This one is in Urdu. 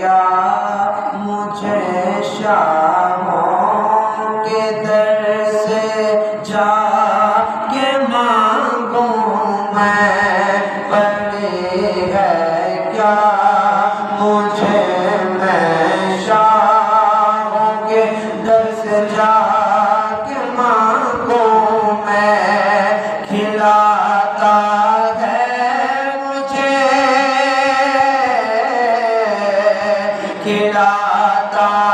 کیا مجھے شاہوں کے در سے جا کے مانگوں میں، پڑی ہے کیا مجھے میں شاہوں کے در سے جا کے مانگوں میں، کھلاتا ہے مجھے، کھلاتا